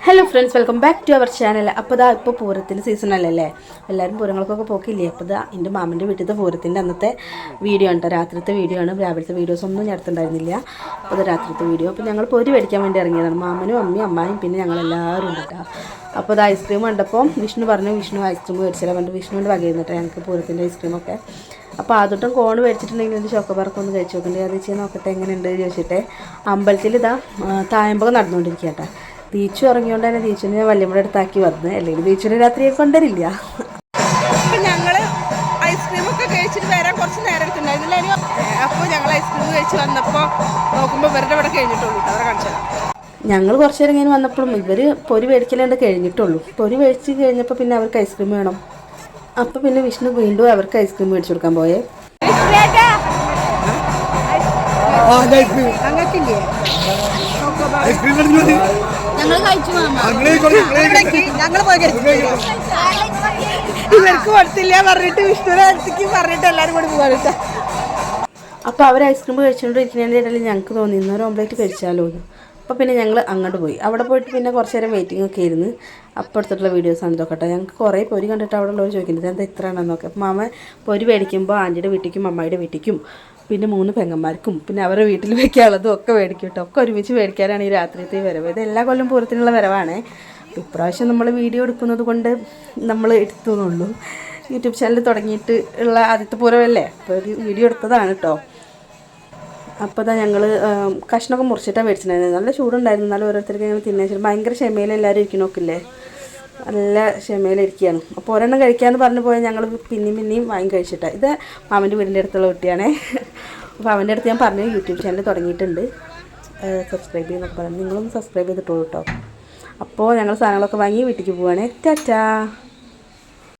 Hello friends, welcome back to our channel. അപ്പോൾ ദാ ഇപ്പോൾ പൂരത്തിൻ്റെ സീസണല്ലേ, എല്ലാവരും പൂരങ്ങൾക്കൊക്കെ പോക്കില്ലേ. അപ്പോൾ ദാ എൻ്റെ മാമൻ്റെ വീട്ടിലത്തെ പൂരത്തിൻ്റെ അന്നത്തെ വീഡിയോ ആണ് കേട്ടോ. രാത്രിത്തെ വീഡിയോ ആണ്, രാവിലത്തെ വീഡിയോസ് ഒന്നും ഞാൻ എടുത്തിട്ടുണ്ടായിരുന്നില്ല. അപ്പോൾ അത് രാത്രിത്തെ വീഡിയോ. അപ്പോൾ ഞങ്ങൾ പൊരി മേടിക്കാൻ വേണ്ടി ഇറങ്ങിയതാണ്. മാമനും അമ്മയും അമ്മായും പിന്നെ ഞങ്ങളെല്ലാവരും ഉണ്ട് കേട്ടോ. അപ്പോൾ അത് ഐസ്ക്രീം കണ്ടപ്പോൾ വിഷ്ണു പറഞ്ഞു വിഷ്ണു ഐസ്ക്രീം മേടിച്ചാൽ കണ്ട് വിഷ്ണുവിൻ്റെ വകയായിരുന്നു കേട്ടോ ഞങ്ങൾക്ക് പൂരത്തിൻ്റെ ഐസ്ക്രീമൊക്കെ. അപ്പോൾ ആദ്യട്ടും കോൺ മേടിച്ചിട്ടുണ്ടെങ്കിൽ എൻ്റെ ചോക്കോബാർക്ക് കഴിച്ച് നോക്കണ്ടേ, അത് ചെയ്യാൻ നോക്കട്ടെ എങ്ങനെയുണ്ട് ചോദിച്ചിട്ട് അമ്പലത്തിൽ ഇതാ തായമ്പകം നടന്നുകൊണ്ടിരിക്കുക കേട്ടോ. തീച്ചു ഇറങ്ങിയോണ്ട് തന്നെ തീച്ചുവിനെ വല്യമ്മയുടെ അടുത്താക്കി വന്ന്, അല്ലെങ്കിൽ തീച്ചുവിനെ രാത്രിയെ കൊണ്ടുവരില്ല. അപ്പം ഞങ്ങൾ ഐസ്ക്രീമൊക്കെ കഴിച്ചിട്ട് വരാൻ കുറച്ച് നേരം എടുത്തിട്ടുണ്ടായിരുന്നില്ല. അപ്പോൾ ഞങ്ങൾ ഐസ്ക്രീം കഴിച്ച് വന്നപ്പോൾ നോക്കുമ്പോൾ ഇവരുടെ ഇവിടെ കഴിഞ്ഞിട്ടുള്ളൂ. അവരെ കാണിച്ചാൽ ഞങ്ങൾ കുറച്ച് നേരം ഇങ്ങനെ വന്നപ്പോഴും ഇവർ പൊരി മേടിക്കലാണ്ട് കഴിഞ്ഞിട്ടുള്ളൂ. പൊരി മേടിച്ച് കഴിഞ്ഞപ്പോൾ പിന്നെ അവർക്ക് ഐസ്ക്രീം വേണം. അപ്പോൾ പിന്നെ വിഷ്ണു വീണ്ടും അവർക്ക് ഐസ്ക്രീം മേടിച്ചു കൊടുക്കാൻ പോയേ. ഇവർക്ക് കൊടുത്തില്ല പറഞ്ഞിട്ട് വിഷ്ണുവിനെ അടുത്തേക്ക് പറഞ്ഞിട്ട് എല്ലാവരും കൂടി പോകാൻ. അപ്പോൾ അവർ ഐസ്ക്രീം കഴിച്ചുകൊണ്ടിരിക്കുന്നതിൻ്റെ ഇടയിൽ ഞങ്ങൾക്ക് തോന്നി ഇന്നൊരു ഓംപ്ലേറ്റ് കഴിച്ചാലോ എന്ന്. അപ്പോൾ പിന്നെ ഞങ്ങൾ അങ്ങോട്ട് പോയി. അവിടെ പോയിട്ട് പിന്നെ കുറച്ച് നേരം വെയിറ്റിംഗ് ഒക്കെ ആയിരുന്നു. അപ്പോൾ എടുത്തിട്ടുള്ള വീഡിയോസാണ് ഇതൊക്കെ. ഞങ്ങൾക്ക് കുറേ പൊരി കണ്ടിട്ട് അവിടെ ഉള്ളവർ ചോദിക്കുന്നത് എന്താ ഇത്ര ആണെന്നൊക്കെ. അപ്പോൾ മാമ പൊരി മേടിക്കുമ്പോൾ ആൻറ്റിയുടെ വീട്ടിലേക്കും അമ്മായിയുടെ വീട്ടിലേക്കും പിന്നെ 3 പെങ്ങന്മാർക്കും പിന്നെ അവരുടെ വീട്ടിൽ വെക്കാനുള്ളതും ഒക്കെ മേടിക്കും കേട്ടോ. ഒക്കെ ഒരുമിച്ച് മേടിക്കാനാണ് ഈ രാത്രിയത്തെ വരവ്. ഇത് എല്ലാ കൊല്ലം പൂരത്തിനുള്ള വരവാണ്. ഇപ്രാവശ്യം നമ്മൾ വീഡിയോ എടുക്കുന്നത് കൊണ്ട് നമ്മൾ എടുത്തു എന്നുള്ളൂ. യൂട്യൂബ് ചാനൽ തുടങ്ങിയിട്ട് ഉള്ള ആദ്യത്തെ പൂരമല്ലേ, അപ്പോൾ ഒരു വീഡിയോ എടുത്തതാണ് കേട്ടോ. അപ്പോൾ അതാ ഞങ്ങൾ കഷ്ണമൊക്കെ മുറിച്ചിട്ടാണ് മേടിച്ചിട്ടുണ്ടായിരുന്നത്. നല്ല ചൂടുണ്ടായിരുന്നു. എന്നാലും ഓരോരുത്തർക്ക് ഇങ്ങനെ തിന്നാൻ ഭയങ്കര ക്ഷമയിൽ എല്ലാവരും ഇരിക്കണമൊക്കില്ലേ, നല്ല ക്ഷമയിലിരിക്കുകയാണ്. അപ്പോൾ ഒരെണ്ണം കഴിക്കാമെന്ന് പറഞ്ഞു പോയാൽ ഞങ്ങൾ പിന്നെയും വാങ്ങി കഴിച്ചിട്ടാണ്. ഇത് മാമൻ്റെ വീടിൻ്റെ അടുത്തുള്ള കുട്ടിയാണേ. അപ്പോൾ അവൻ്റെ അടുത്ത് ഞാൻ പറഞ്ഞു യൂട്യൂബ് ചാനൽ തുടങ്ങിയിട്ടുണ്ട്, സബ്സ്ക്രൈബ് ചെയ്യുന്നൊക്കെ പറഞ്ഞു. നിങ്ങളൊന്ന് സബ്സ്ക്രൈബ് ചെയ്തിട്ടുള്ളൂ കേട്ടോ. അപ്പോൾ ഞങ്ങൾ സാധനങ്ങളൊക്കെ വാങ്ങി വീട്ടിലേക്ക് പോവുകയാണേ. ടാറ്റാ.